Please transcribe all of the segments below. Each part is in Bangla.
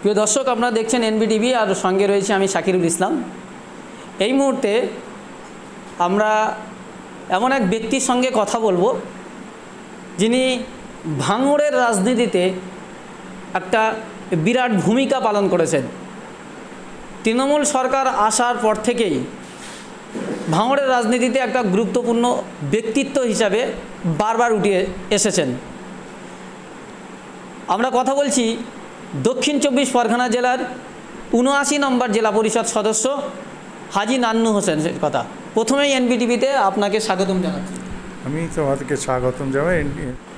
প্রিয় দর্শক, আপনারা দেখছেন এনবিটিভি আর সঙ্গে রয়েছে আমি শাকিরুল ইসলাম। এই মুহূর্তে আমরা এমন এক ব্যক্তির সঙ্গে কথা বলবো যিনি ভাঙড়ের রাজনীতিতে একটা বিরাট ভূমিকা পালন করেছেন। তৃণমূল সরকার আসার পর থেকেই ভাঙড়ের রাজনীতিতে একটা গুরুত্বপূর্ণ ব্যক্তিত্ব হিসাবে বারবার উঠে এসেছেন। আমরা কথা বলছি দক্ষিণ 24 পরগনা জেলার ৭৯ নম্বর জেলা পরিষদ সদস্য হাজী নান্নু হোসেনের কথা। প্রথমেই এনবিটিভিতে আপনাকে স্বাগতম জানাচ্ছি। আমি তোমাদেরকে স্বাগতম জানাই।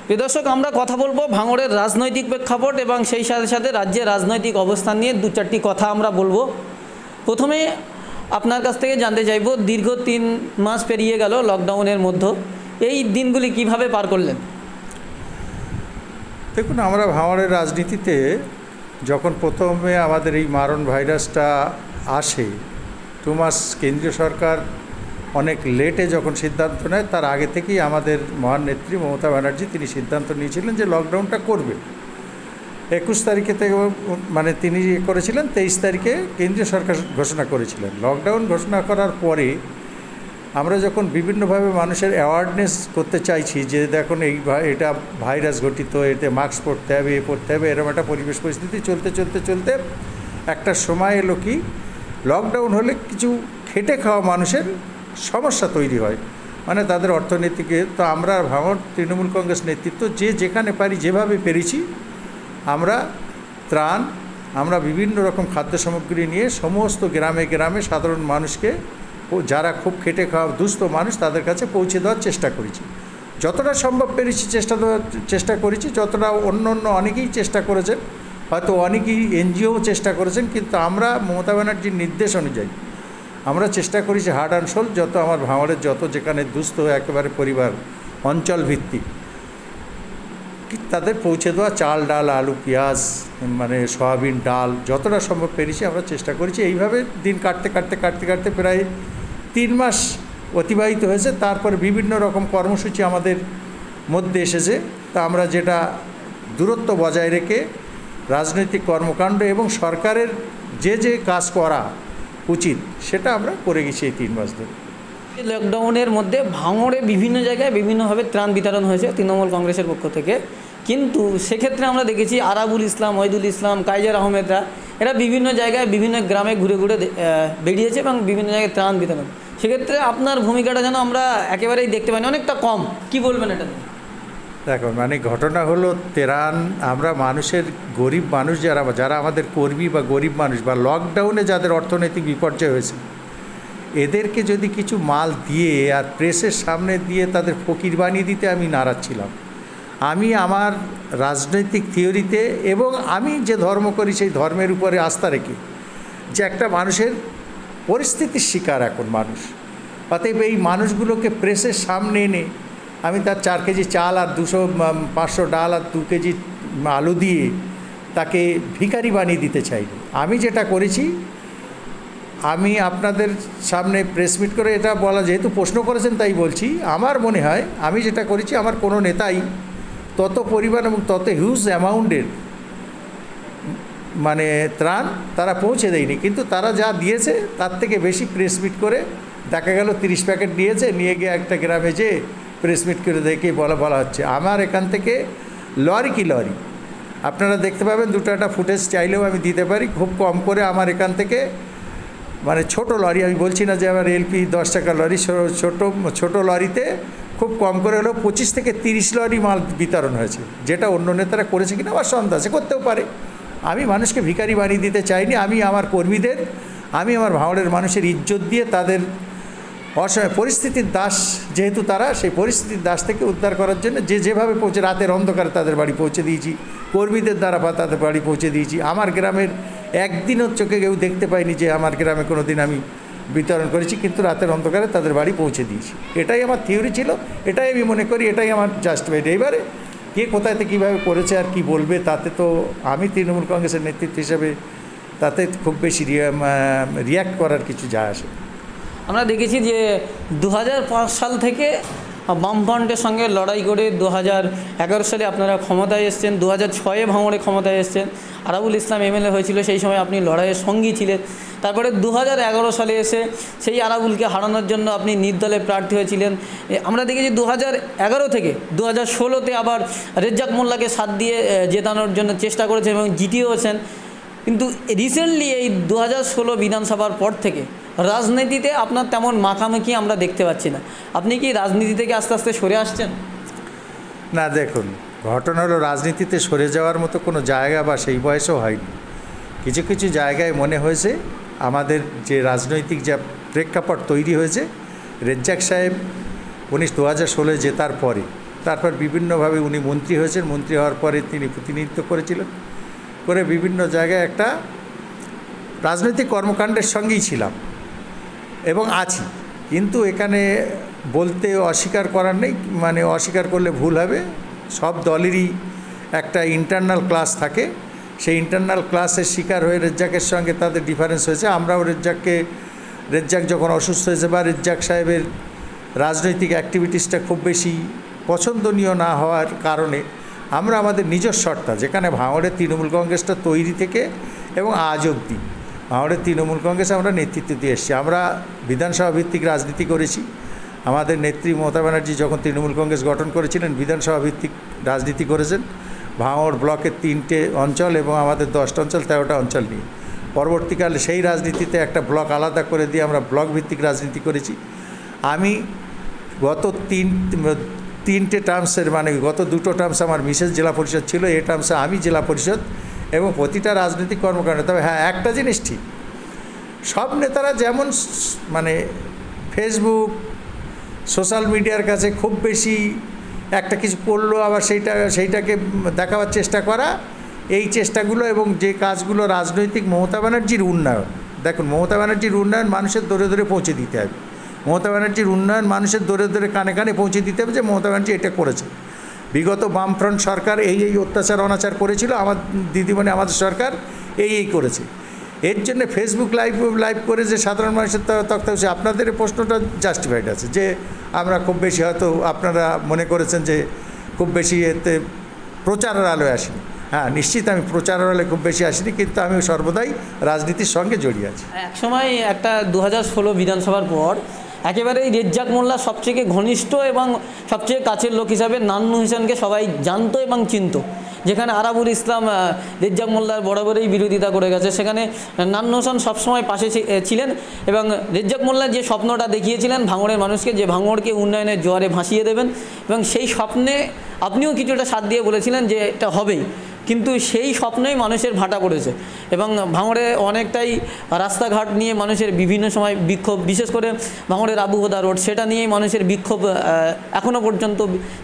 প্রিয় দর্শক, আমরা কথা বলবো ভাঙড়ের রাজনৈতিক প্রেক্ষাপট এবং সেই সাথে সাথে রাজ্যের রাজনৈতিক অবস্থান নিয়ে দু চারটি কথা আমরা বলবো। প্রথমে আপনার কাছ থেকে জানতে চাইব, দীর্ঘ 3 মাস পেরিয়ে গেল লকডাউনের মধ্যে, এই দিনগুলি কিভাবে পার করলেন? দেখুন, আমরা ভাঙড়ের রাজনীতিতে যখন প্রথমে আমাদের এই মারণ ভাইরাসটা আসে, 2 মাস কেন্দ্রীয় সরকার অনেক লেটে যখন সিদ্ধান্ত নেয়, তার আগে থেকেই আমাদের মহান নেত্রী মমতা ব্যানার্জি তিনি সিদ্ধান্ত নিয়েছিলেন যে লকডাউনটা করবে। 21 তারিখে থেকে মানে তিনি করেছিলেন, 23 তারিখে কেন্দ্রীয় সরকার ঘোষণা করেছিলেন। লকডাউন ঘোষণা করার পরে আমরা যখন বিভিন্নভাবে মানুষের অ্যাওয়ারনেস করতে চাইছি যে দেখুন এটা ভাইরাস ঘটিত, এতে মাস্ক পরতে হবে, পরতে হবে, এরকম একটা পরিবেশ পরিস্থিতি চলতে একটা সময় এলো কি লকডাউন হলে কিছু খেটে খাওয়া মানুষের সমস্যা তৈরি হয়, মানে তাদের অর্থনীতিকে। তো আমরা ভাঙড় তৃণমূল কংগ্রেস নেতৃত্ব যে যেখানে পারি যেভাবে পেরেছি আমরা ত্রাণ, আমরা বিভিন্ন রকম খাদ্য সামগ্রী নিয়ে সমস্ত গ্রামে গ্রামে সাধারণ মানুষকে, যারা খুব খেটে খাওয়া দুস্থ মানুষ, তাদের কাছে পৌঁছে দেওয়ার চেষ্টা করেছি। যতটা সম্ভব পেরেছি চেষ্টা করেছি, যতটা অন্য অনেকেই চেষ্টা করেছেন, হয়তো অনেকেই এনজিও চেষ্টা করেছেন, কিন্তু আমরা মমতা ব্যানার্জির নির্দেশ অনুযায়ী আমরা চেষ্টা করেছি হার্ড অ্যান্ড সোল যত আমার ভাঙড়ের যত যেখানে দুস্থ একেবারে পরিবার অঞ্চল ভিত্তিক তাদের পৌঁছে দেওয়া চাল, ডাল, আলু, পেঁয়াজ, মানে সয়াবিন, ডাল যতটা সম্ভব পেরেছি আমরা চেষ্টা করেছি। এইভাবে দিন কাটতে প্রায় 3 মাস অতিবাহিত হয়েছে। তারপরে বিভিন্ন রকম কর্মসূচি আমাদের মধ্যে এসেছে। তা আমরা যেটা দূরত্ব বজায় রেখে রাজনৈতিক কর্মকাণ্ড এবং সরকারের যে কাজ করা উচিত সেটা আমরা করে গেছি এই 3 মাস ধরে। লকডাউনের মধ্যে ভাঙড়ে বিভিন্ন জায়গায় বিভিন্নভাবে ত্রাণ বিতরণ হয়েছে তৃণমূল কংগ্রেসের পক্ষ থেকে, কিন্তু সেক্ষেত্রে আমরা দেখেছি আরাবুল ইসলাম, ওহিদুল ইসলাম, কাইজার আহমেদরা এরা বিভিন্ন জায়গায় বিভিন্ন গ্রামে ঘুরে বেরিয়েছে এবং বিভিন্ন জায়গায় ত্রাণ বিতরণ। সেক্ষেত্রে আপনার ভূমিকাটা যেন আমরা একেবারেই দেখতে পাইনি, অনেকটা কম। কি বলবেন এটা? দেখো, মানে ঘটনা হলো ত্রাণ আমরা মানুষের, গরিব মানুষ যারা আমাদের কর্মী বা গরিব মানুষ বা লকডাউনে যাদের অর্থনৈতিক বিপর্যয় হয়েছে, এদেরকে যদি কিছু মাল দিয়ে আর প্রেসের সামনে দিয়ে তাদের ফকির বানিয়ে দিতে আমি নারাজ ছিলাম। আমি আমার রাজনৈতিক থিওরিতে এবং আমি যে ধর্ম করি সেই ধর্মের উপরে আস্থা রেখে যে একটা মানুষের পরিস্থিতির শিকার এখন মানুষ, অতএব এই মানুষগুলোকে প্রেসের সামনে এনে আমি তার 4 কেজি চাল আর 500 ডাল আর 2 কেজি আলু দিয়ে তাকে ভিখারি বানিয়ে দিতে চাইনি। আমি যেটা করেছি, আমি আপনাদের সামনে প্রেস মিট করে এটা বলা, যেহেতু প্রশ্ন করেছেন তাই বলছি, আমার মনে হয় আমি যেটা করেছি আমার কোনো নেতাই তত পরিমাণ এবং তত হিউজ অ্যামাউন্টের মানে ত্রাণ তারা পৌঁছে দেয়নি, কিন্তু তারা যা দিয়েছে তার থেকে বেশি প্রেস মিট করে দেখা গেল 30 প্যাকেট দিয়েছে, নিয়ে গিয়ে একটা গ্রামে যেয়ে প্রেস মিট করে দেখে বলা হচ্ছে। আমার এখান থেকে লরি আপনারা দেখতে পাবেন, 2টা ফুটেজ চাইলেও আমি দিতে পারি। খুব কম করে আমার এখান থেকে, মানে ছোট লরি, আমি বলছি না যে আমার এলপি 10 টাকা লরি, ছোট লরিতে খুব কম করে হলেও 25 থেকে 30 লরি মাল বিতরণ হয়েছে, যেটা অন্য নেতারা করেছে কিনা আমার সন্দেহ আছে, করতেও পারে। আমি মানুষকে ভিখারি বানিয়ে দিতে চাইনি। আমি আমার কর্মীদের, আমি আমার ভাঙড়ের মানুষের ইজ্জত দিয়ে তাদের অসময় পরিস্থিতির দাস, যেহেতু তারা সেই পরিস্থিতির দাস থেকে উদ্ধার করার জন্য যেভাবে পৌঁছে, রাতের অন্ধকারে তাদের বাড়ি পৌঁছে দিয়েছি, কর্মীদের দ্বারা তাদের বাড়ি পৌঁছে দিয়েছি। আমার গ্রামের একদিনও চোখে কেউ দেখতে পাইনি যে আমার গ্রামে কোনো দিন আমি বিতরণ করেছি, কিন্তু রাতের অন্ধকারে তাদের বাড়ি পৌঁছে দিয়েছি। এটাই আমার থিওরি ছিল, এটাই আমি মনে করি, এটাই আমার জাস্টিফাইড। এবারে কে কোথাতে কীভাবে করেছে আর কি বলবে, তাতে তো আমি তৃণমূল কংগ্রেসের নেতৃত্ব হিসেবে তাতে খুব বেশি রিয়্যাক্ট করার কিছু যায় আসে। আমরা দেখেছি যে 2005 সাল থেকে বামফ্রন্টের সঙ্গে লড়াই করে 2011 সালে আপনারা ক্ষমতায় এসেছেন, 2006-এ ভাঙড়ে ক্ষমতায় এসেছেন, আরাবুল ইসলাম এমএলএ হয়েছিল, সেই সময় আপনি লড়াইয়ের সঙ্গী ছিলেন। তারপরে 2011 সালে এসে সেই আরাবুলকে হারানোর জন্য আপনি নির্দলে প্রার্থী হয়েছিলেন। আমরা দেখেছি 2011 থেকে 2016-তে আবার রেজ্জাক মোল্লাকে সাথ দিয়ে জেতানোর জন্য চেষ্টা করেছেন এবং জিতিয়েওছেন। কিন্তু রিসেন্টলি এই 2016 বিধানসভার পর থেকে রাজনীতিতে আপনার তেমন মাখামাখি আমরা দেখতে পাচ্ছি না। আপনি কি রাজনীতি থেকে আস্তে আস্তে সরে আসছেন? না, দেখুন, ঘটনা হলো রাজনীতিতে সরে যাওয়ার মতো কোনো জায়গা বা সেই বয়সও হয়নি। কিছু কিছু জায়গায় মনে হয়েছে আমাদের যে রাজনৈতিক যা প্রেক্ষাপট তৈরি হয়েছে, রেজ্জাক সাহেব উনি 2016 জেতার পরে তারপর বিভিন্নভাবে উনি মন্ত্রী হয়েছেন। মন্ত্রী হওয়ার পরে তিনি প্রতিনিধিত্ব করেছিলেন, করে বিভিন্ন জায়গায় একটা রাজনৈতিক কর্মকাণ্ডের সঙ্গেই ছিলাম এবং আছি। কিন্তু এখানে বলতে অস্বীকার করার নেই, মানে অস্বীকার করলে ভুল হবে। সব দলেরই একটা ইন্টারনাল ক্লাস থাকে, সেই ইন্টারনাল ক্লাসের শিকার হয়ে রেজ্জাকের সঙ্গে তাদের ডিফারেন্স হয়েছে। আমরাও রেজ্জাক যখন অসুস্থ হয়েছে বা রেজ্জাক সাহেবের রাজনৈতিক অ্যাক্টিভিটিসটা খুব বেশি পছন্দনীয় না হওয়ার কারণে আমরা আমাদের নিজস্ব সত্তা, যেখানে ভাঙড়ের তৃণমূল কংগ্রেসটা তৈরি থেকে এবং আজ অবধি ভাঙড়ের তৃণমূল কংগ্রেসে আমরা নেতৃত্ব দিয়ে এসেছি। আমরা বিধানসভা ভিত্তিক রাজনীতি করেছি। আমাদের নেত্রী মমতা ব্যানার্জি যখন তৃণমূল কংগ্রেস গঠন করেছিলেন বিধানসভা ভিত্তিক রাজনীতি করেছেন, ভাঙড় ব্লকের 3টে অঞ্চল এবং আমাদের 10টা অঞ্চল, 13টা অঞ্চল নিয়ে। পরবর্তীকালে সেই রাজনীতিতে একটা ব্লক আলাদা করে দিয়ে আমরা ব্লক ভিত্তিক রাজনীতি করেছি। আমি গত তিনটে টার্মসের, মানে গত 2টো টার্মস আমার মিসেস জেলা পরিষদ ছিল, এই টার্মসে আমি জেলা পরিষদ এবং প্রতিটা রাজনৈতিক কর্মকাণ্ড। তবে হ্যাঁ, একটা জিনিস ঠিক, সব নেতারা যেমন মানে ফেসবুক সোশ্যাল মিডিয়ার কাছে খুব বেশি একটা কিছু করলো আবার সেইটাকে দেখাবার চেষ্টা করা, এই চেষ্টাগুলো এবং যে কাজগুলো রাজনৈতিক মমতা ব্যানার্জির উন্নয়ন, দেখুন মমতা ব্যানার্জির উন্নয়ন মানুষের দূরে দূরে পৌঁছে দিতে হবে। মমতা ব্যানার্জির উন্নয়ন মানুষের দূরে দূরে কানে কানে পৌঁছে দিতে হবে যে মমতা ব্যানার্জি এটা করেছে। বিগত বামফ্রন্ট সরকার এই অত্যাচার অনাচার করেছিল, আমার দিদিমণি আমাদের সরকার এই করেছে। এর জন্য ফেসবুক লাইভ করে যে সাধারণ মানুষের তক্তাবসে আপনাদের প্রশ্নটা জাস্টিফাইড আছে যে আমরা খুব বেশি হয়তো আপনারা মনে করেছেন যে খুব বেশি এতে প্রচারের আলোয় আসিনি। হ্যাঁ, নিশ্চিত আমি প্রচারের আলোয় খুব বেশি আসিনি, কিন্তু আমি সর্বদাই রাজনীতির সঙ্গে জড়িয়ে আছি। একসময় একটা 2016 বিধানসভার পর একেবারেই রেজ্জাক মোল্লা সবচেয়ে ঘনিষ্ঠ এবং সবচেয়ে কাছের লোক হিসাবে নান্নু হোসেনকে সবাই জানতো এবং চিনত। যেখানে আরাবুল ইসলাম রেজ্জাক মোল্লার বরাবরই বিরোধিতা করে গেছে, সেখানে নান্নু হোসেন সবসময় পাশে ছিলেন এবং রেজ্জাক মোল্লা যে স্বপ্নটা দেখিয়েছিলেন ভাঙড়ের মানুষকে, যে ভাঙড়কে উন্নয়নের জোয়ারে ভাসিয়ে দেবেন, এবং সেই স্বপ্নে আপনিও কিছুটা সাথ দিয়ে বলেছিলেন যে এটা হবেই। কিন্তু সেই স্বপ্নই মানুষের ভাটা পড়েছে এবং ভাঙড়ে অনেকটাই রাস্তাঘাট নিয়ে মানুষের বিভিন্ন সময় বিক্ষোভ, বিশেষ করে ভাঙড়ের আবুহদা রোড, সেটা নিয়েই মানুষের বিক্ষোভ এখনও পর্যন্ত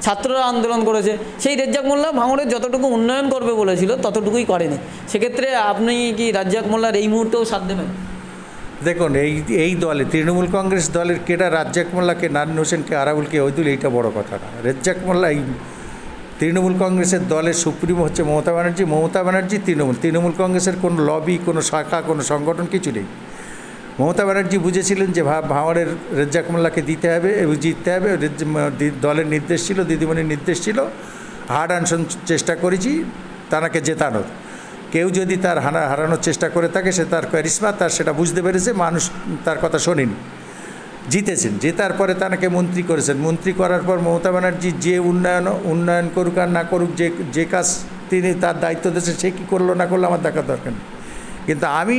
ছাত্ররা আন্দোলন করেছে। সেই রেজ্জাক মোল্লা ভাঙড়ের যতটুকু উন্নয়ন করবে বলেছিল ততটুকুই করেনি। সেক্ষেত্রে আপনি কি রেজ্জাক মোল্লার এই মুহূর্তেও সাথ দেবেন? দেখুন, এই দলে তৃণমূল কংগ্রেস দলের কেটা রেজ্জাক মোল্লাকে, নান্নু হোসেনকে, আরাবুলকে ওইদুল, এইটা বড় কথা না। রেজ্জাক মোল্লা এই তৃণমূল কংগ্রেসের দলের সুপ্রিমো হচ্ছে মমতা ব্যানার্জি তৃণমূল কংগ্রেসের কোনো লবি, কোনো শাখা, কোনো সংগঠন কিছু নেই। মমতা ব্যানার্জি বুঝেছিলেন যে ভাঙড়ের রেজ্জাক মোল্লাকে দিতে হবে এবং জিততে হবে। দলের নির্দেশ ছিল, দিদিমণির নির্দেশ ছিল, হার্ড অ্যান্ড চেষ্টা করেছি তাকে জেতানোর। কেউ যদি তার হারানোর চেষ্টা করে থাকে, সে তার ক্যারিশমা, তার সেটা বুঝতে পেরেছে, মানুষ তার কথা শোনেনি, জিতেছেন। জেতার পরে তাকে মন্ত্রী করেছেন। মন্ত্রী করার পর মমতা ব্যানার্জি যে উন্নয়ন করুক আর না করুক, যে কাজ তিনি তার দায়িত্ব দিয়েছেন, সে কী করলো না করলো আমার দেখার দরকার নেই। কিন্তু আমি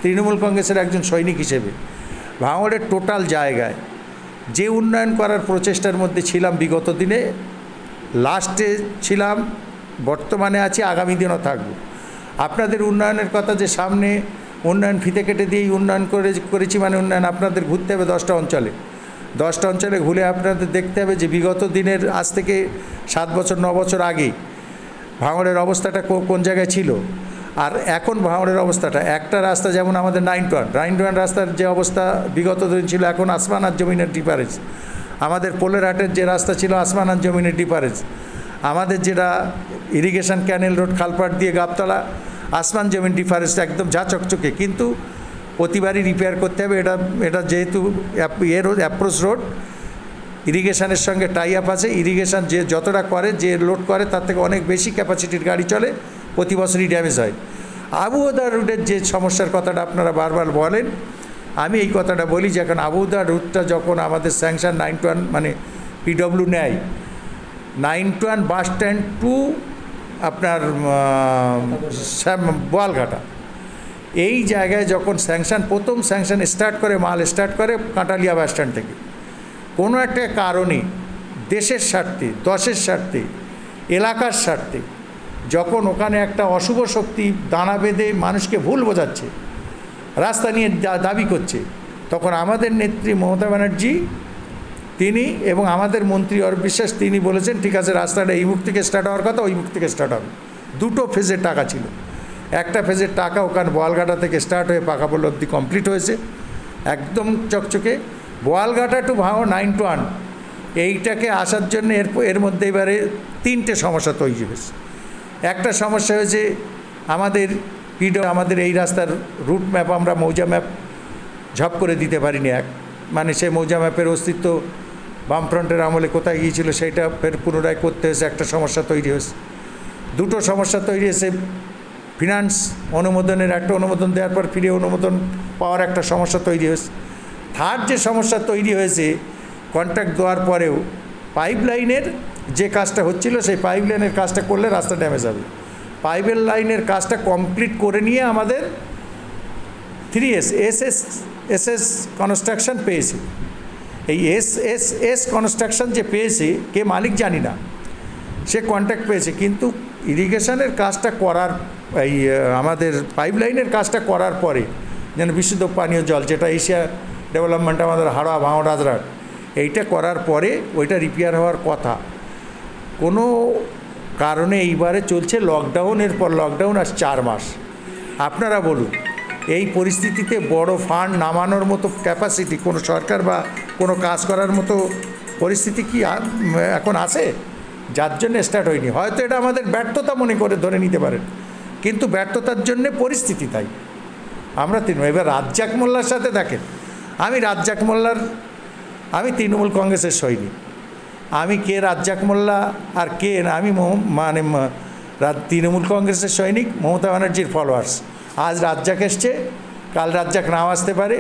তৃণমূল কংগ্রেসের একজন সৈনিক হিসেবে ভাঙড়ের টোটাল জায়গায় যে উন্নয়ন করার প্রচেষ্টার মধ্যে ছিলাম বিগত দিনে, লাস্টে ছিলাম, বর্তমানে আছি, আগামী দিনও থাকবো। আপনাদের উন্নয়নের কথা যে সামনে উন্নয়ন ফিতে কেটে দিয়েই উন্নয়ন করেছি, মানে উন্নয়ন আপনাদের ঘুরতে হবে 10টা অঞ্চলে ঘুরে আপনাদের দেখতে হবে যে বিগত দিনের আজ থেকে 7 বছর 9 বছর আগে ভাঙড়ের অবস্থাটা কোন জায়গায় ছিল আর এখন ভাঙড়ের অবস্থাটা। একটা রাস্তা যেমন আমাদের 9-1 রাস্তার যে অবস্থা বিগত দিন ছিল, এখন আসমান আর জমিনের ডিফারেন্স। আমাদের পোলেরহাটের যে রাস্তা ছিল, আসমান আর জমিনের ডিফারেন্স। আমাদের যেটা ইরিগেশন ক্যানেল রোড খালপাট দিয়ে গাবতলা, আসমান জমিন ডিফারেন্স, একদম যা চকচকে, কিন্তু প্রতিবারই রিপেয়ার করতে হবে। এটা যেহেতু অ্যাপ্রোচ রোড, ইরিগেশনের সঙ্গে টাই আপ আছে, ইরিগেশন যে যতটা করে, যে লোড করে তার থেকে অনেক বেশি ক্যাপাসিটির গাড়ি চলে, প্রতি বছরই ড্যামেজ হয়। আবুদা রুটের যে সমস্যার কথাটা আপনারা বারবার বলেন, আমি এই কথাটা বলি যে এখন আবুদা রুটটা যখন আমাদের স্যাংশন 9-1 মানে পিডব্লিউ নেয়, 9-1 বাস স্ট্যান্ড টু আপনার বোয়ালঘাটা, এই জায়গায় যখন স্যাংশন প্রথম স্যাংশন স্টার্ট করে, মাল স্টার্ট করে কাঁটালিয়া বাস স্ট্যান্ড থেকে, কোনো একটা কারণে দেশের স্বার্থে, দশের স্বার্থে, এলাকার স্বার্থে যখন ওখানে একটা অশুভ শক্তি দানা বেঁধে মানুষকে ভুল বোঝাচ্ছে, রাস্তা নিয়ে দাবি করছে, তখন আমাদের নেত্রী মমতা ব্যানার্জি তিনি এবং আমাদের মন্ত্রী অরূপ বিশ্বাস তিনি বলেছেন ঠিক আছে, রাস্তাটা এই মুখ থেকে স্টার্ট হওয়ার কথা ওই মুখ থেকে স্টার্ট হবে। দুটো ফেজের টাকা ছিল, একটা ফেজের টাকা ওখানে বোয়ালঘাটা থেকে স্টার্ট হয়ে পাকাপোল অবধি কমপ্লিট হয়েছে, একদম চকচকে। বোয়ালঘাটা টু ভাঙড় 9-1 এইটাকে আসার জন্য এর মধ্যে এবারে 3টে সমস্যা তৈরি হয়েছে। একটা সমস্যা হয়েছে আমাদের এই রাস্তার রুট ম্যাপ আমরা মৌজা ম্যাপ ঝপ করে দিতে পারিনি। মানে সে মৌজা ম্যাপের অস্তিত্ব বামফ্রন্টের আমলে কোথায় গিয়েছিল সেইটা ফের পুনরায় করতে হয়েছে, একটা সমস্যা তৈরি হয়েছে। দুটো সমস্যা তৈরি হয়েছে, ফিনান্স অনুমোদনের একটা অনুমোদন দেওয়ার পর ফিরে অনুমোদন পাওয়ার একটা সমস্যা তৈরি হয়েছে। থার্ড যে সমস্যা তৈরি হয়েছে, কন্ট্রাক্ট দেওয়ার পরেও পাইপ লাইনের যে কাজটা হচ্ছিল সেই পাইপ লাইনের কাজটা করলে রাস্তা ড্যামেজ হবে। পাইপের লাইনের কাজটা কমপ্লিট করে নিয়ে আমাদের 3S এস কনস্ট্রাকশন পেয়েছে। এই এস কনস্ট্রাকশন যে পেয়েছে কে মালিক জানি না, সে কন্ট্রাক্ট পেয়েছে, কিন্তু ইরিগেশনের কাজটা করার আমাদের পাইপ লাইনের কাজটা করার পরে যেন বিশুদ্ধ পানীয় জল, যেটা এশিয়া ডেভেলপমেন্ট আমাদের হাওড়া ভাঙড় রাজরাট, এইটা করার পরে ওইটা রিপেয়ার হওয়ার কথা। কোনো কারণে এইবারে চলছে লকডাউনের পর লকডাউন, আর 4 মাস। আপনারা বলুন, এই পরিস্থিতিতে বড় ফান্ড নামানোর মতো ক্যাপাসিটি কোনো সরকার বা কোনো কাজ করার মতো পরিস্থিতি কি এখন আছে? যার জন্য স্টার্ট হয়নি। হয়তো এটা আমাদের ব্যর্থতা মনে করে ধরে নিতে পারেন, কিন্তু ব্যর্থতার জন্য পরিস্থিতি তাই। আমরা এবার রাজ্জাক মোল্লার সাথে দেখেন, আমি তৃণমূল কংগ্রেসের সৈনিক, আমি কে রাজ্জাক মোল্লা আর কে না, আমি মানে তৃণমূল কংগ্রেসের সৈনিক, মমতা ব্যানার্জির ফলোয়ার্স। আজ রাজ্জাক এসছে, কাল রাজ্জাক নাও আসতে পারে,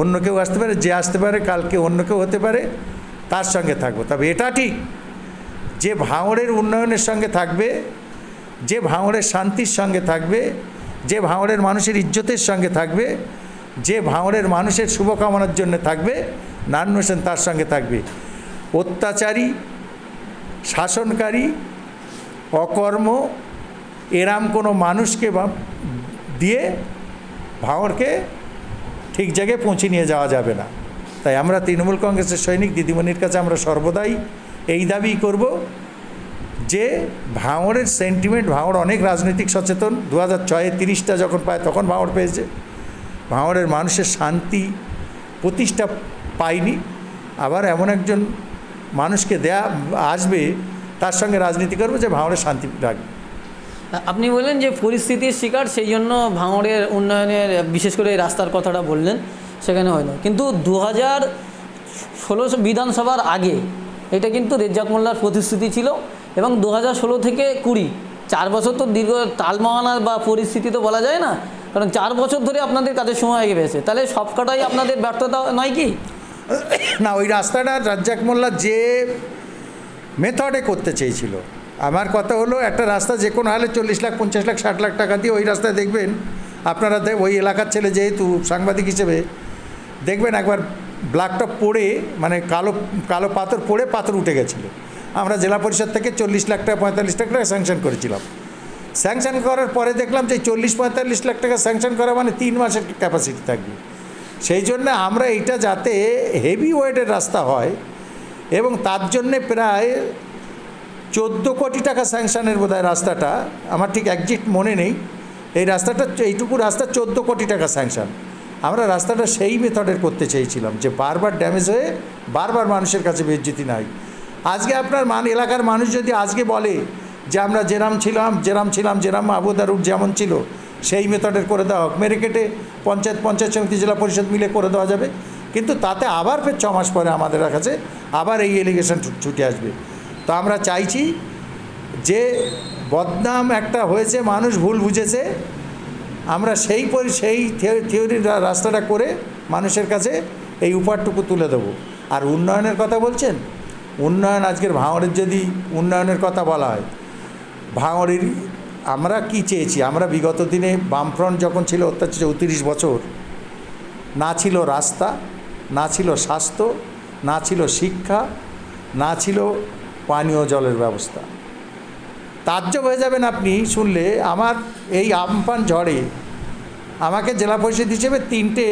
অন্য কেউ আসতে পারে, যে আসতে পারে কালকে অন্য কেউ হতে পারে, তার সঙ্গে থাকবো। তবে এটা ঠিক যে ভাঙড়ের উন্নয়নের সঙ্গে থাকবে, যে ভাঙড়ের শান্তির সঙ্গে থাকবে, যে ভাঙড়ের মানুষের ইজ্জতের সঙ্গে থাকবে, যে ভাঙড়ের মানুষের শুভকামনার জন্য থাকবে, নারায়ণ হোসেন তার সঙ্গে থাকবে। অত্যাচারী, শাসনকারী, অকর্ম এরাম কোনো মানুষকে দিয়ে ভাঙড়কে ঠিক জায়গায় পৌঁছে নিয়ে যাওয়া যাবে না। তাই আমরা তৃণমূল কংগ্রেসের সৈনিক দিদিমণির কাছে আমরা সর্বদাই এই দাবি করব যে ভাঙড়ের সেন্টিমেন্ট, ভাঙড় অনেক রাজনৈতিক সচেতন, 2006-এ 30টা যখন পায় তখন ভাঙড় পেয়েছে। ভাঙড়ের মানুষের শান্তি প্রতিষ্ঠা পায়নি, আবার এমন একজন মানুষকে দেয়া আসবে তার সঙ্গে রাজনীতি করবে যে ভাঙড়ের শান্তি রাখবে। আপনি বললেন যে পরিস্থিতির শিকার, সেই জন্য ভাঙড়ের উন্নয়নের বিশেষ করে এই রাস্তার কথাটা বললেন, সেখানে হয় না। কিন্তু 2016 বিধানসভার আগে এটা কিন্তু রেজ্জাক মোল্লার প্রতিশ্রুতি ছিল, এবং 2016 থেকে 20 4 বছর তো দীর্ঘ টালমাওয়ানা বা পরিস্থিতি তো বলা যায় না, কারণ 4 বছর ধরে আপনাদের কাজের সময় আগে পেয়েছে, তাহলে সবকটাই আপনাদের ব্যর্থতা নয় কি? না, ওই রাস্তাটা রাজ্জাক মোল্লা যে মেথডে করতে চেয়েছিল, আমার কথা হলো একটা রাস্তা যে কোনো হালে 40 লাখ 50 লাখ 60 লাখ টাকা দিয়ে ওই রাস্তায় দেখবেন আপনারা, ওই এলাকার ছেলে যেহেতু সাংবাদিক হিসেবে দেখবেন একবার ব্ল্যাকটপ পড়ে, মানে কালো পাথর পড়ে পাথর উঠে গেছিলো। আমরা জেলা পরিষদ থেকে 40 লাখ টাকা 45 লাখ টাকা স্যাংশন করেছিলাম। স্যাংশন করার পরে দেখলাম যে 40-45 লাখ টাকা স্যাংশন করা মানে 3 মাসের ক্যাপাসিটি থাকবে। সেই জন্য আমরা এইটা যাতে হেভি ওয়েটের রাস্তা হয়, এবং তার জন্যে প্রায় 14 কোটি টাকা স্যাংশনের বোধহয় রাস্তাটা, আমার ঠিক একজ্যাক্ট মনে নেই, এই রাস্তাটা এইটুকু রাস্তা 14 কোটি টাকা স্যাংশন। আমরা রাস্তাটা সেই মেথডের করতে চেয়েছিলাম যে বারবার ড্যামেজ হয়ে বারবার মানুষের কাছে বেজ্জতি নাই। আজকে আপনার এলাকার মানুষ যদি আজকে বলে যে আমরা যেরাম ছিলাম আবুদা রুট যেমন ছিল সেই মেথডের করে দেওয়া হোক, মেরে কেটে পঞ্চায়েত সমিতি জেলা পরিষদ মিলে করে দেওয়া যাবে, কিন্তু তাতে আবার ফের 6 মাস পরে আমাদের কাছে আবার এই এলিগেশন ছুটে আসবে। তো আমরা চাইছি যে বদনাম একটা হয়েছে, মানুষ ভুল বুঝেছে, আমরা সেই থিওরির রাস্তাটা করে মানুষের কাছে এই উপহারটুকু তুলে দেবো। আর উন্নয়নের কথা বলছেন, উন্নয়ন আজকের ভাঙড়ের যদি উন্নয়নের কথা বলা হয়, ভাঙড়ের আমরা কি চেয়েছি? আমরা বিগত দিনে বামফ্রন্ট যখন ছিল অত্যাচার 34 বছর, না ছিল রাস্তা, না ছিল স্বাস্থ্য, না ছিল শিক্ষা, না ছিল পানীয় জলের ব্যবস্থা। তাজ্জব হয়ে যাবেন আপনি শুনলে, আমার এই আমফান ঝড়ে আমাকে জেলা পরিষদ হিসেবে 3টে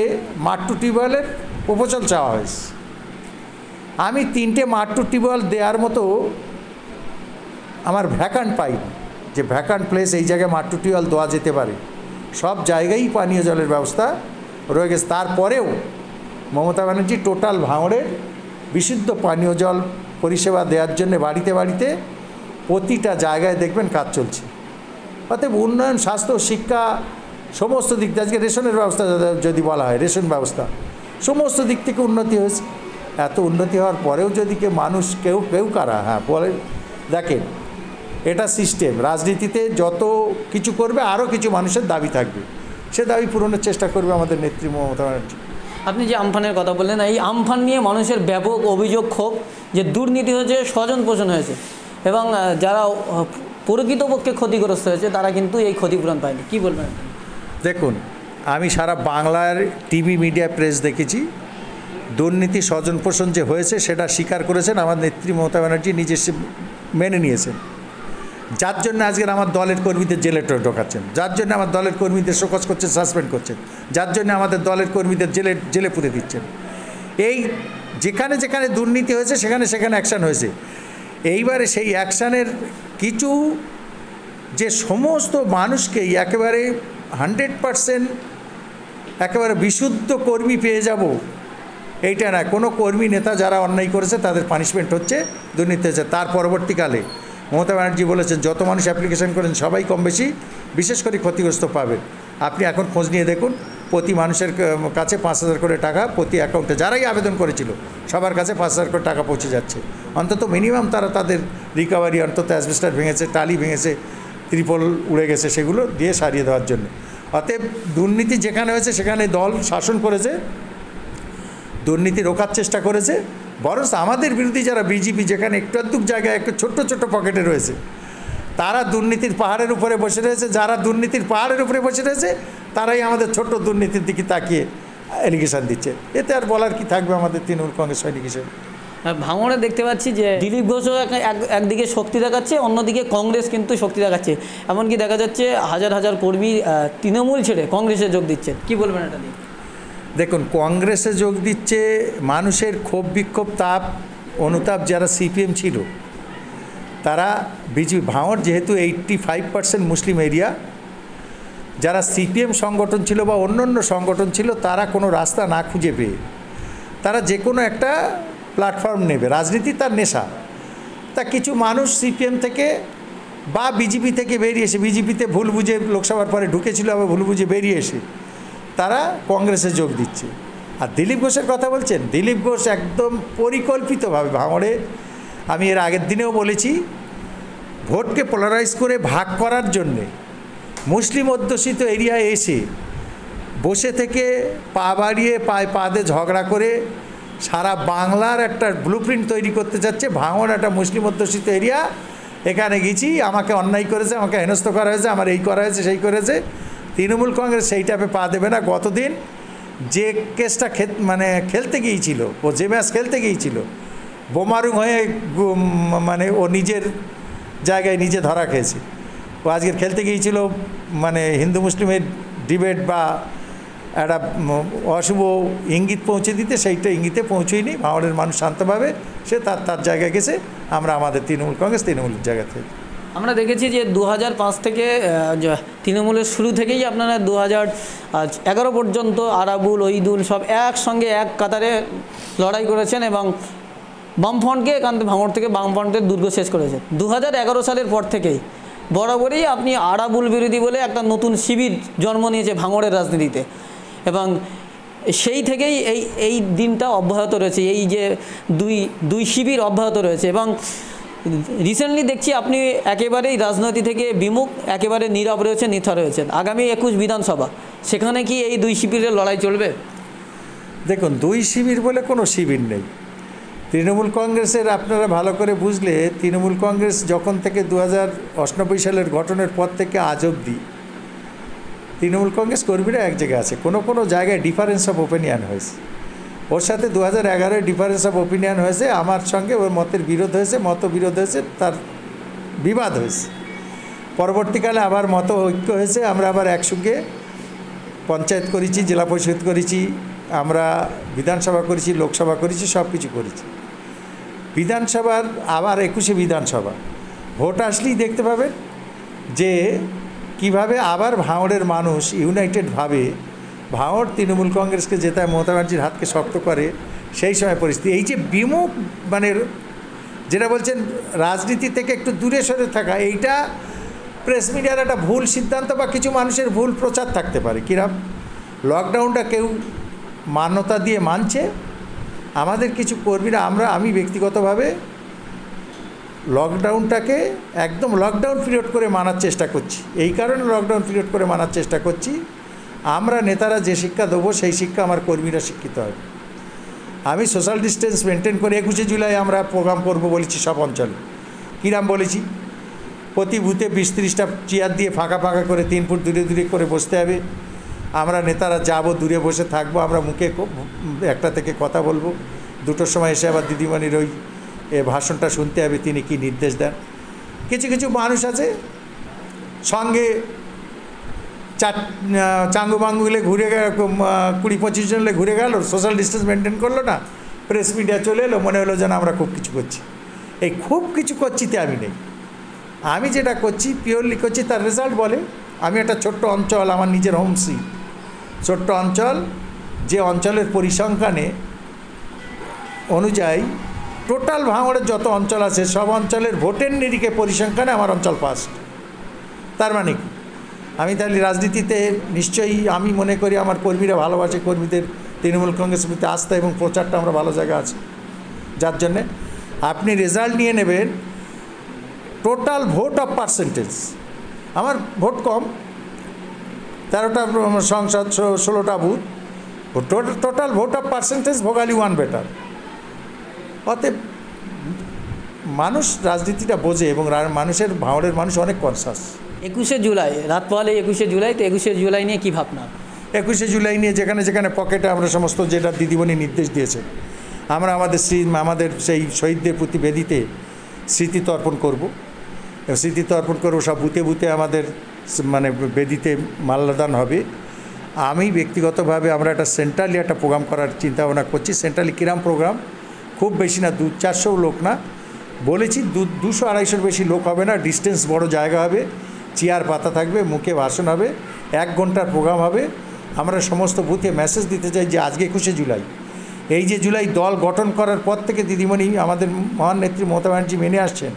মাট্টু টিউবওয়েলের প্রপোজাল চাওয়া হয়েছে। আমি 3টে মাট্টু টিউবওয়েল দেওয়ার মতো আমার ভ্যাকান্ট পাইনি, যে ভ্যাকান্ট প্লেস এই জায়গায় মাট্টু টিউবওয়েল দেওয়া যেতে পারে। সব জায়গায়ই পানীয় জলের ব্যবস্থা রয়ে গেছে। তারপরেও মমতা ব্যানার্জি টোটাল ভাঙড়ের বিশুদ্ধ পানীয় জল পরিষেবা দেওয়ার জন্য বাড়িতে বাড়িতে প্রতিটা জায়গায় দেখবেন কাজ চলছে। অতএব উন্নয়ন, স্বাস্থ্য, শিক্ষা সমস্ত দিক থেকে, আজকে রেশনের ব্যবস্থা যদি বলা হয়, রেশন ব্যবস্থা সমস্ত দিক থেকে উন্নতি হয়েছে। এত উন্নতি হওয়ার পরেও যদি মানুষ কেউ কারা বলে, দেখেন এটা সিস্টেম, রাজনীতিতে যত কিছু করবে আরও কিছু মানুষের দাবি থাকবে, সে দাবি পূরণের চেষ্টা করবে আমাদের নেত্রী মমতা ব্যানার্জি। আপনি যে আমফানের কথা বললেন, এই আমফান নিয়ে মানুষের ব্যাপক অভিযোগ, ক্ষোভ যে দুর্নীতি হয়েছে, স্বজন পোষণ হয়েছে, এবং যারা প্রকৃতপক্ষে ক্ষতিগ্রস্ত হয়েছে তারা কিন্তু এই ক্ষতিপূরণ পায়নি। কী বলবেন? দেখুন, আমি সারা বাংলার টিভি মিডিয়া প্রেস দেখেছি, দুর্নীতি স্বজন পোষণ যে হয়েছে সেটা স্বীকার করেছেন আমার নেত্রী মমতা ব্যানার্জি, নিজে মেনে নিয়েছেন। যার জন্য আজকের আমার দলের কর্মীদের জেলে ঢোকাচ্ছেন, যার জন্য আমার দলের কর্মীদের শোকজ করছেন, সাসপেন্ড করছেন, যার জন্য আমাদের দলের কর্মীদের জেলে পুরে দিচ্ছেন। এই যেখানে যেখানে দুর্নীতি হয়েছে সেখানে অ্যাকশান হয়েছে। এইবারে সেই অ্যাকশানের কিছু যে সমস্ত মানুষকেই একেবারে 100% একেবারে বিশুদ্ধ কর্মী পেয়ে যাব এইটা না, কোনো কর্মী নেতা যারা অন্যায় করেছে তাদের পানিশমেন্ট হচ্ছে, দুর্নীতি হয়েছে। তার পরবর্তীকালে মমতা ব্যানার্জি বলেছেন যত মানুষ অ্যাপ্লিকেশন করেন সবাই কম বেশি বিশেষ করে ক্ষতিগ্রস্ত পাবেন। আপনি এখন খোঁজ নিয়ে দেখুন, প্রতি মানুষের কাছে 5,000 করে টাকা প্রতি অ্যাকাউন্টে, যারাই আবেদন করেছিল সবার কাছে 5,000 করে টাকা পৌঁছে যাচ্ছে। অন্তত মিনিমাম তারা তাদের রিকভারি, অন্তত অ্যাসবেস্টার ভেঙেছে, টালি ভেঙেছে, ত্রিপল উড়ে গেছে, সেগুলো দিয়ে সারিয়ে দেওয়ার জন্য। অতএব দুর্নীতি যেখানে হয়েছে সেখানে দল শাসন করেছে, দুর্নীতি রোখার চেষ্টা করেছে। বরং আমাদের বিরোধী যারা বিজেপি, যেখানে একটু আধটু জায়গায় একটু ছোট্ট ছোট্ট পকেটে রয়েছে, তারা দুর্নীতির পাহাড়ের উপরে বসে রয়েছে। যারা দুর্নীতির পাহাড়ের উপরে বসে রয়েছে তারাই আমাদের ছোট্ট দুর্নীতির দিকে তাকিয়ে এলিগেশন দিচ্ছে। এতে আর বলার কি থাকবে আমাদের তৃণমূল কংগ্রেস সৈনিক হিসেবে। ভাঙড়ে দেখতে পাচ্ছি যে দিলীপ ঘোষও একদিকে শক্তি দেখাচ্ছে, অন্যদিকে কংগ্রেস কিন্তু শক্তি দেখাচ্ছে। এমনকি দেখা যাচ্ছে হাজার হাজার কর্মী তৃণমূল ছেড়ে কংগ্রেসে যোগ দিচ্ছে। কি বলবেন এটা নিয়ে? দেখুন, কংগ্রেসে যোগ দিচ্ছে মানুষের ক্ষোভ বিক্ষোভ, তাপ অনুতাপ যারা সিপিএম ছিল তারা বিজেপি। ভাঙড় যেহেতু 85% মুসলিম এরিয়া, যারা সিপিএম সংগঠন ছিল বা অন্য সংগঠন ছিল তারা কোনো রাস্তা না খুঁজে পেয়ে তারা যে কোনো একটা প্ল্যাটফর্ম নেবে। রাজনীতি তার নেশা। তা কিছু মানুষ সিপিএম থেকে বা বিজেপি থেকে বেরিয়ে এসে, বিজেপিতে ভুল বুঝে লোকসভার পরে ঢুকেছিল, আবার ভুল বুঝে বেরিয়ে এসে তারা কংগ্রেসে যোগ দিচ্ছে। আর দিলীপ ঘোষের কথা বলছেন, দিলীপ ঘোষ একদম পরিকল্পিতভাবে ভাঙড়ে, আমি এর আগের দিনেও বলেছি, ভোটকে পোলারাইজ করে ভাগ করার জন্যে মুসলিম অধ্যুষিত এরিয়ায় এসে বসে থেকে পা বাড়িয়ে পা দিয়ে ঝগড়া করে সারা বাংলার একটা ব্লুপ্রিন্ট তৈরি করতে যাচ্ছে। ভাঙড় একটা মুসলিম অধ্যুষিত এরিয়া, এখানে গেছি, আমাকে অন্যায় করেছে, আমাকে হেনস্থ করা হয়েছে, আমার এই করা হয়েছে, সেই করেছে। তৃণমূল কংগ্রেস সেই টাইপে পা দেবে না। গতদিন যে কেসটা খেলতে গিয়েছিল, ও যে ম্যাচ খেলতে গিয়েছিল, বোমারুং হয়ে ও নিজের জায়গায় নিজে ধরা খেয়েছে। ও আজকের খেলতে গিয়েছিল হিন্দু মুসলিমের ডিবেট বা একটা অশুভ ইঙ্গিত পৌঁছে দিতে, সেইটা ইঙ্গিতে পৌঁছয়নি। ভাঙড়ের মানুষ শান্তভাবে সে তার জায়গায় গেছে, আমরা আমাদের তৃণমূল কংগ্রেস তৃণমূলের জায়গা থেকে। আমরা দেখেছি যে 2005 থেকে তৃণমূলের শুরু থেকেই আপনারা 2011 পর্যন্ত আরাবুল, ওইদুল সব একসঙ্গে এক কাতারে লড়াই করেছেন এবং বামফ্রন্টকে একান্তে ভাঙড় থেকে বামফ্রন্টের দুর্গ শেষ করেছেন। 2011 সালের পর থেকেই বরাবরই আপনি আরাবুল বিরোধী বলে একটা নতুন শিবির জন্ম নিয়েছে ভাঙড়ের রাজনীতিতে, এবং সেই থেকেই এই দিনটা অব্যাহত রয়েছে, এই যে দুই শিবির অব্যাহত রয়েছে। এবং রিসেন্টলি দেখছি আপনি একেবারেই রাজনীতি থেকে বিমুখ, একেবারে নীরব রয়েছেন, নিথা রয়েছেন। আগামী 21 বিধানসভা, সেখানে কি এই দুই শিবিরের লড়াই চলবে? দেখুন, দুই শিবির বলে কোনো শিবির নেই। তৃণমূল কংগ্রেসের আপনারা ভালো করে বুঝলে, তৃণমূল কংগ্রেস যখন থেকে 2098 সালের ঘটনার পর থেকে আজ অবধি তৃণমূল কংগ্রেস কর্মীরা এক জায়গায় আছে। কোনো জায়গায় ডিফারেন্স অফ ওপিনিয়ন হয়েছে। ওর সাথে 2011 ডিফারেন্স অফ ওপিনিয়ন হয়েছে, আমার সঙ্গে ওর মতের বিরোধ হয়েছে, মতবিরোধ হয়েছে, তার বিবাদ হয়েছে। পরবর্তীকালে আবার মত ঐক্য হয়েছে, আমরা আবার একসঙ্গে পঞ্চায়েত করেছি, জেলা পরিষদ করেছি, আমরা বিধানসভা করেছি, লোকসভা করেছি, সব কিছু করেছি। বিধানসভার আবার 21 বিধানসভা ভোট আসলেই দেখতে পাবেন যে কিভাবে আবার ভাঙড়ের মানুষ ইউনাইটেডভাবে ভাঙড় তৃণমূল কংগ্রেসকে জেতায়, মমতা ব্যানার্জির হাতকে শক্ত করে। সেই সময় পরিস্থিতি, এই যে বিমুখ, মানে যেটা বলছেন রাজনীতি থেকে একটু দূরে সরে থাকা, এইটা প্রেস মিডিয়ার একটা ভুল সিদ্ধান্ত বা কিছু মানুষের ভুল প্রচার থাকতে পারে। কিরম লকডাউনটা কেউ মান্যতা দিয়ে মানছে, আমাদের কিছু কর্মীরা, আমি ব্যক্তিগতভাবে লকডাউনটাকে একদম লকডাউন পিরিয়ড করে মানার চেষ্টা করছি। এই কারণে লকডাউন পিরিয়ড করে মানার চেষ্টা করছি, আমরা নেতারা যে শিক্ষা দেবো সেই শিক্ষা আমার কর্মীরা শিক্ষিত হয়। আমি সোশ্যাল ডিস্টেন্স মেনটেন করে 21 জুলাই আমরা প্রোগ্রাম করব বলেছি সব অঞ্চলে। কিরাম বলেছি, প্রতি বুথে 20-30টা চেয়ার দিয়ে ফাঁকা করে 3 ফুট দূরে করে বসতে হবে। আমরা নেতারা যাব, দূরে বসে থাকবো, আমরা মুখে 1টা থেকে কথা বলবো, 2টোর সময় এসে আবার দিদিমণির ওই ভাষণটা শুনতে হবে, তিনি কি নির্দেশ দেন। কিছু মানুষ আছে সঙ্গে চাঙ্গু বাঙ্গুলে ঘুরে গেল, 20-25 জন ঘুরে গেল, সোশ্যাল ডিস্টেন্স মেনটেন করলো না, প্রেস মিডিয়া চলে এলো, মনে হলো যেন আমরা খুব কিছু করছি। এই খুব কিছু করছিতে আমি নেই, আমি যেটা করছি পিওরলি করছি, তার রেজাল্ট বলে। আমি একটা ছোট্ট অঞ্চল, আমার নিজের হোমসি, ছোট্ট অঞ্চল, যে অঞ্চলের পরিসংখ্যানে অনুযায়ী টোটাল ভাঙড়ের যত অঞ্চল আছে সব অঞ্চলের ভোটের নিরিখে পরিসংখ্যানে আমার অঞ্চল ফার্স্ট। তার মানে কি, আমি তাহলে রাজনীতিতে নিশ্চয়ই, আমি মনে করি আমার কর্মীরা ভালোবাসে, কর্মীদের তৃণমূল কংগ্রেসের প্রতি আস্থা এবং প্রচারটা আমরা ভালো জায়গা আছে। যার জন্যে আপনি রেজাল্ট নিয়ে নেবেন, টোটাল ভোট অফ পার্সেন্টেজ আমার ভোট কম, 13টা সংসদ, 16টা booth, total vote of percentage ভোগালী 1 বেটার। অতএব মানুষ রাজনীতিটা বোঝে এবং মানুষের, ভাঙড়ের মানুষ অনেক কনসাস। 21শে জুলাই, রাত পোহালে 21শে জুলাই, তো 21শে জুলাই নিয়ে কী ভাবনা? 21শে জুলাই নিয়ে যেখানে পকেটে আমরা সমস্ত, যেটা দিদিমণি নির্দেশ দিয়েছে, আমরা আমাদের সেই শহীদদের প্রতি বেদিতে স্মৃতি তর্পণ করব। সব বুথে আমাদের মানে বেদিতে মাল্যদান হবে। আমি ব্যক্তিগতভাবে আমরা একটা সেন্ট্রালি একটা প্রোগ্রাম করার চিন্তা ভাবনা করছি। সেন্ট্রালি কিরাম প্রোগ্রাম, খুব বেশি না, 200-400 লোক না, বলেছি 200-250 বেশি লোক হবে না, ডিস্টেন্স বড় জায়গা হবে, চেয়ার পাতা থাকবে, মুখে ভাষণ হবে, 1 ঘন্টার প্রোগ্রাম হবে। আমরা সমস্ত বুথে মেসেজ দিতে চাই যে আজকে 21শে জুলাই, এই যে জুলাই দল গঠন করার পর থেকে দিদিমণি, আমাদের মহান নেত্রী মমতা ব্যানার্জি মেনে আসছেন,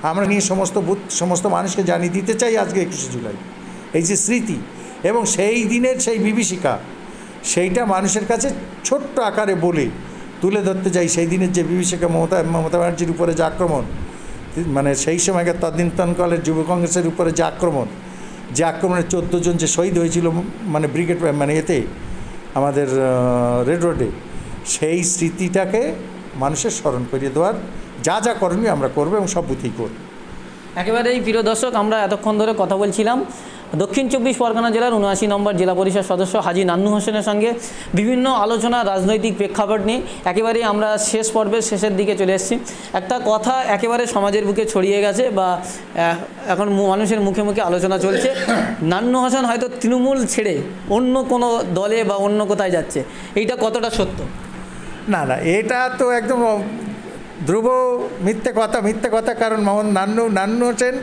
আমরা নিয়ে সমস্ত বুথ, সমস্ত মানুষকে জানিয়ে দিতে চাই আজকে 21শে জুলাই, এই যে স্মৃতি এবং সেই দিনের সেই বিভীষিকা, সেইটা মানুষের কাছে ছোট্ট আকারে বলে তুলে ধরতে চাই। সেই দিনের যে বিভীষিকা, মমতা ব্যানার্জির উপরে যে আক্রমণ, মানে সেই সময়কার তদানীন্তনকালের যুব কংগ্রেসের উপরে যে আক্রমণে 14 জন যে শহীদ হয়েছিল, মানে ব্রিগেড, মানে এতে আমাদের রেড রোডে, সেই স্মৃতিটাকে মানুষের স্মরণ করিয়ে দেওয়ার যা করণীয় আমরা করবো এবং সব বুথেই করব। একেবারেই প্রিয় দর্শক, আমরা এতক্ষণ ধরে কথা বলছিলাম দক্ষিণ 24 পরগনা জেলার 79 নম্বর জেলা পরিষদ সদস্য হাজী নান্নু হোসেনের সঙ্গে বিভিন্ন আলোচনা, রাজনৈতিক প্রেক্ষাপট নিয়ে। একেবারেই আমরা শেষ পর্বের শেষের দিকে চলে এসেছি। একটা কথা একেবারে সমাজের বুকে ছড়িয়ে গেছে বা এখন মানুষের মুখে মুখে আলোচনা চলছে, নান্নু হোসেন হয়তো তৃণমূল ছেড়ে অন্য কোনো দলে বা অন্য কোথায় যাচ্ছে। এইটা কতটা সত্য? না, এটা তো একদম ধ্রুব মিথ্যে কথা। কারণ নান্নু হোসেন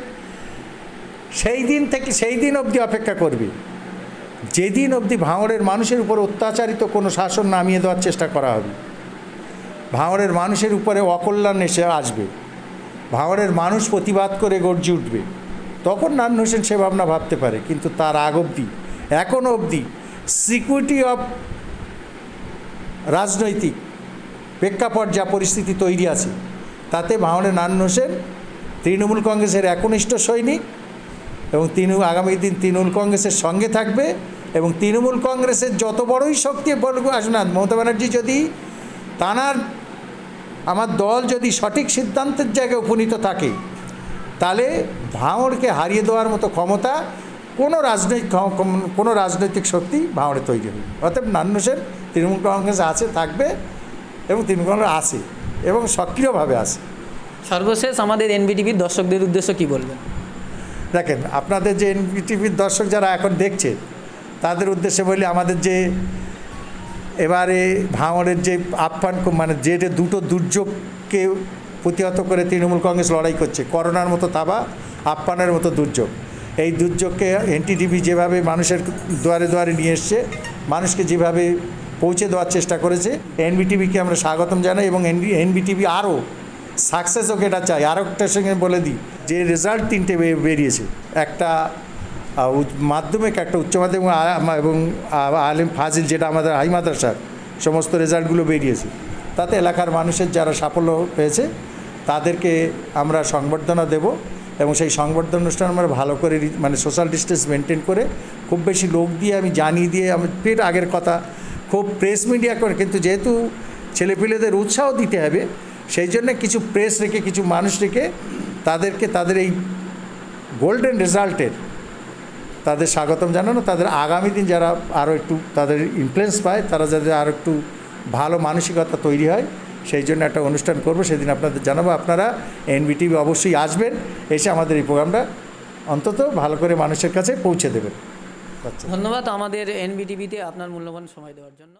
সেই দিন অবধি অপেক্ষা করবে যেদিন অবধি ভাঙড়ের মানুষের উপর অত্যাচারিত কোনো শাসন নামিয়ে দেওয়ার চেষ্টা করা হবে, ভাঙড়ের মানুষের উপরে অকল্যাণ এসে আসবে, ভাঙড়ের মানুষ প্রতিবাদ করে গর্জে উঠবে, তখন নান্নু হোসেন সে ভাবনা ভাবতে পারে। কিন্তু তার আগ অবধি, এখনও অবধি সিকিউরিটি অফ রাজনৈতিক প্রেক্ষাপট যা পরিস্থিতি তৈরি আছে, তাতে ভাঙড়ে নারায়ণ হোসেন তৃণমূল কংগ্রেসের একনিষ্ঠ সৈনিক এবং আগামী দিন তৃণমূল কংগ্রেসের সঙ্গে থাকবে এবং তৃণমূল কংগ্রেসের যত বড়ই শক্তি বলবো আসুন না, মমতা ব্যানার্জি যদি তানার আমার দল যদি সঠিক সিদ্ধান্তের জায়গায় উপনীত থাকে, তাহলে ভাঙড়কে হারিয়ে দেওয়ার মতো ক্ষমতা কোনো রাজনৈতিক শক্তি ভাঙড়ে তৈরি হবে। অতএব নারায়ণ হোসেন তৃণমূল কংগ্রেস আছে, থাকবে এবং তৃণমূল কংগ্রেস আছে এবং সক্রিয়ভাবে আছে। সর্বশেষ আমাদের এনবিটিভির দর্শকদের উদ্দেশ্য কি বলবেন? দেখেন, আপনাদের যে এনবিটিভির দর্শক যারা এখন দেখছে তাদের উদ্দেশ্যে বলি, আমাদের যে এবারে ভাঙড়ের যে আপ্যায়ন মানে যে দুটো দুর্যোগকে প্রতিহত করে তৃণমূল কংগ্রেস লড়াই করছে, করোনার মতো থাবা, আপ্যায়নের মতো দুর্যোগ, এই দুর্যোগকে এনটিটিভি যেভাবে মানুষের দুয়ারে দুয়ারে নিয়ে এসছে, মানুষকে যেভাবে পৌঁছে দেওয়ার চেষ্টা করেছে, এনবিটিভিকে আমরা স্বাগতম জানাই এবং এনবিটিভি আরও সাকসেস হোক এটা চাই। আরও একটার সঙ্গে বলে দিই, যে রেজাল্ট তিনটে বেরিয়েছে, একটা মাধ্যমিক, একটা উচ্চ মাধ্যমিক এবং আলিম ফাজিল, যেটা আমাদের হাই মাদ্রাসার সমস্ত রেজাল্টগুলো বেরিয়েছে, তাতে এলাকার মানুষের যারা সাফল্য পেয়েছে তাদেরকে আমরা সংবর্ধনা দেব এবং সেই সংবর্ধনা অনুষ্ঠান আমরা ভালো করে মানে সোশ্যাল ডিস্টেন্স মেনটেন করে, খুব বেশি লোক দিয়ে আমি জানিয়ে দিয়ে আমি ফের আগের কথা খুব প্রেস মিডিয়া করে, কিন্তু যেহেতু ছেলেপিলেদের উৎসাহ দিতে হবে সেই জন্য কিছু প্রেস রেখে, কিছু মানুষ রেখে তাদেরকে তাদের এই গোল্ডেন রেজাল্টের তাদের স্বাগতম জানানো, তাদের আগামী দিন যারা আরও একটু তাদের ইনফ্লুয়েন্স পায়, তারা যাতে আরও একটু ভালো মানসিকতা তৈরি হয়, সেই জন্য একটা অনুষ্ঠান করব, সেদিন আপনাদের জানাবো। আপনারা এনবিটিভি অবশ্যই আসবেন, এসে আমাদের এই প্রোগ্রামটা অন্তত ভালো করে মানুষের কাছে পৌঁছে দেবেন। ধন্যবাদ আমাদের এনবিটিভিতে আপনার মূল্যবান সময় দেওয়ার জন্য।